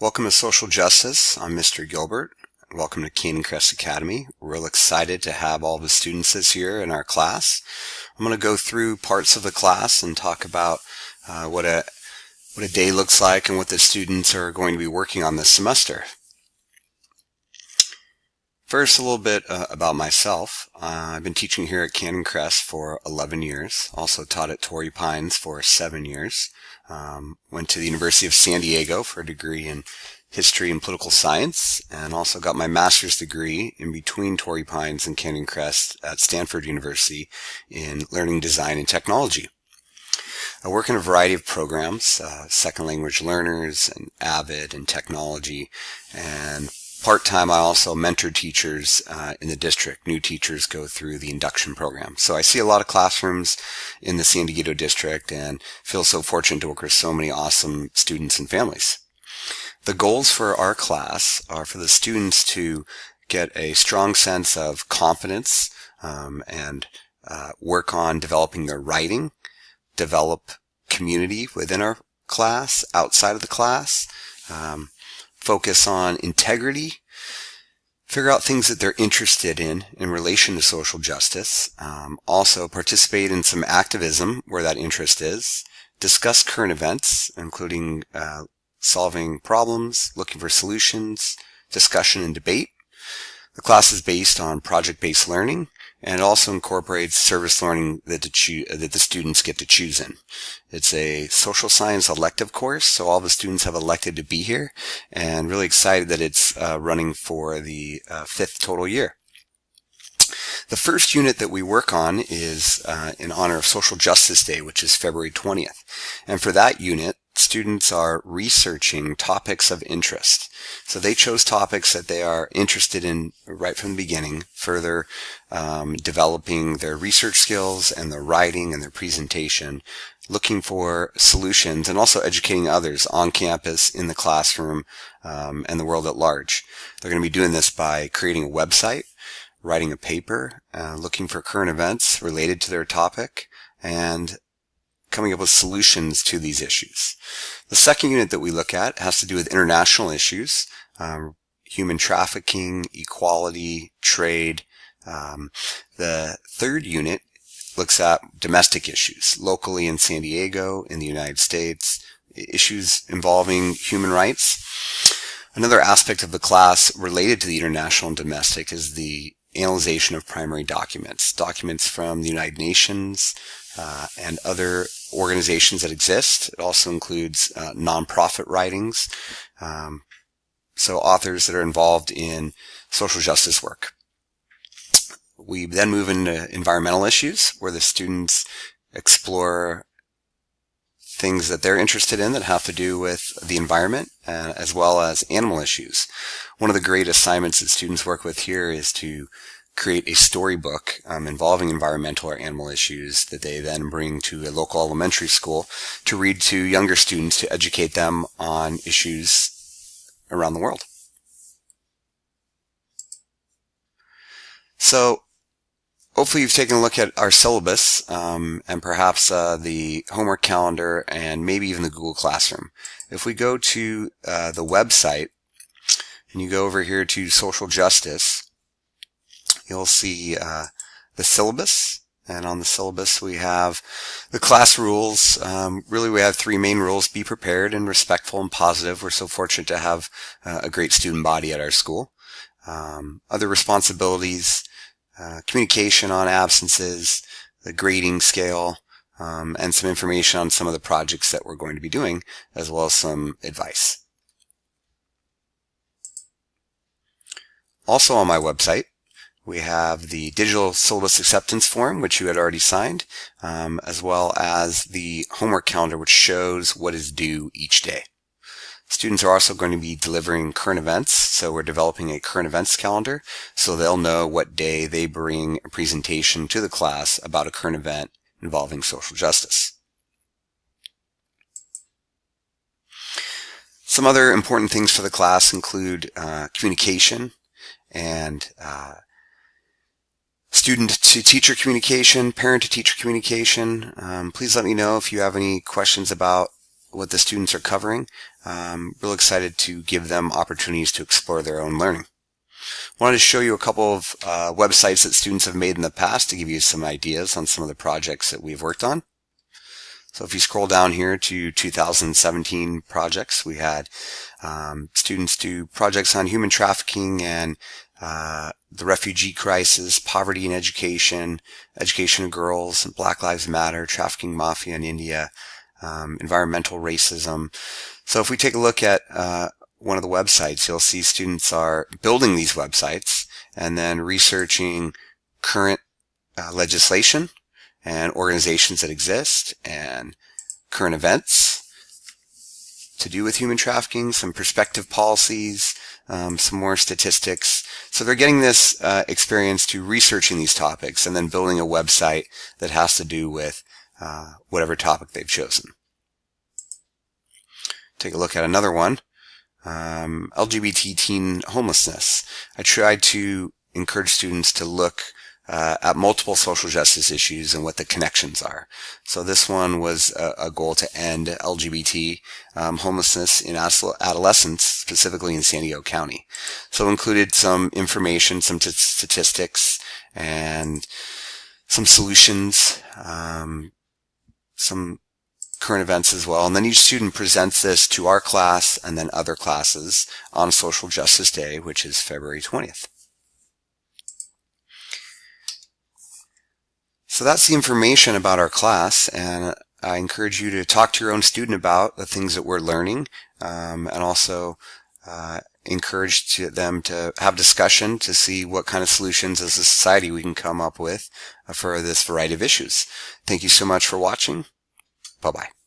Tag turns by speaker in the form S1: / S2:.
S1: Welcome to Social Justice. I'm Mr. Gilbert. Welcome to Canyon Crest Academy. We're real excited to have all the students this year in our class. I'm going to go through parts of the class and talk about what a day looks like and what the students are going to be working on this semester. First, a little bit about myself. I've been teaching here at Canyon Crest for 11 years. Also taught at Torrey Pines for 7 years. Went to the University of San Diego for a degree in history and political science, and also got my master's degree in between Torrey Pines and Canyon Crest at Stanford University in learning design and technology. I work in a variety of programs, second language learners and AVID and technology, and part-time I also mentor teachers in the district. New teachers go through the induction program. So I see a lot of classrooms in the San Diego district and feel so fortunate to work with so many awesome students and families. The goals for our class are for the students to get a strong sense of confidence and work on developing their writing, develop community within our class, outside of the class, focus on integrity, figure out things that they're interested in relation to social justice, also participate in some activism where that interest is, discuss current events, including solving problems, looking for solutions, discussion and debate. The class is based on project-based learning, and it also incorporates service learning that the students get to choose in. It's a social science elective course, so all the students have elected to be here, and really excited that it's running for the 5th total year. The first unit that we work on is in honor of Social Justice Day, which is February 20th. And for that unit, students are researching topics of interest. So they chose topics that they are interested in right from the beginning, further developing their research skills and their writing and their presentation, looking for solutions, and also educating others on campus, in the classroom, and the world at large. They're going to be doing this by creating a website, writing a paper, looking for current events related to their topic, and coming up with solutions to these issues. The second unit that we look at has to do with international issues, human trafficking, equality, trade. The third unit looks at domestic issues, locally in San Diego, in the United States, issues involving human rights. Another aspect of the class related to the international and domestic is the analyzation of primary documents from the United Nations and other organizations that exist. It also includes nonprofit writings, so authors that are involved in social justice work. We then move into environmental issues, where the students explore things that they're interested in that have to do with the environment, as well as animal issues. One of the great assignments that students work with here is to create a storybook involving environmental or animal issues that they then bring to a local elementary school to read to younger students to educate them on issues around the world. So hopefully you've taken a look at our syllabus and perhaps the homework calendar and maybe even the Google Classroom. If we go to the website and you go over here to social justice, you'll see the syllabus, and on the syllabus we have the class rules. Really we have 3 main rules: be prepared and respectful and positive. We're so fortunate to have a great student body at our school. Other responsibilities, communication on absences, the grading scale, and some information on some of the projects that we're going to be doing, as well as some advice. Also on my website, we have the digital syllabus acceptance form, which you had already signed, as well as the homework calendar, which shows what is due each day. Students are also going to be delivering current events, so we're developing a current events calendar, so they'll know what day they bring a presentation to the class about a current event involving social justice. Some other important things for the class include communication and student-to-teacher communication, parent-to-teacher communication. Please let me know if you have any questions about what the students are covering. Real excited to give them opportunities to explore their own learning. Wanted to show you a couple of websites that students have made in the past to give you some ideas on some of the projects that we've worked on. So if you scroll down here to 2017 projects, we had students do projects on human trafficking and the refugee crisis, poverty and education, education of girls, Black Lives Matter, trafficking mafia in India, environmental racism. So if we take a look at one of the websites, you'll see students are building these websites and then researching current legislation and organizations that exist and current events to do with human trafficking, some prospective policies, some more statistics. So they're getting this experience to researching these topics and then building a website that has to do with whatever topic they've chosen. Take a look at another one, LGBT teen homelessness. I tried to encourage students to look at multiple social justice issues and what the connections are. So this one was a goal to end LGBT homelessness in adolescents, specifically in San Diego County. So it included some information, some statistics, and some solutions, some current events as well. And then each student presents this to our class and then other classes on Social Justice Day, which is February 20th. So that's the information about our class, and I encourage you to talk to your own student about the things that we're learning, and also encourage them to have discussion to see what kind of solutions as a society we can come up with for this variety of issues. Thank you so much for watching. Bye-bye.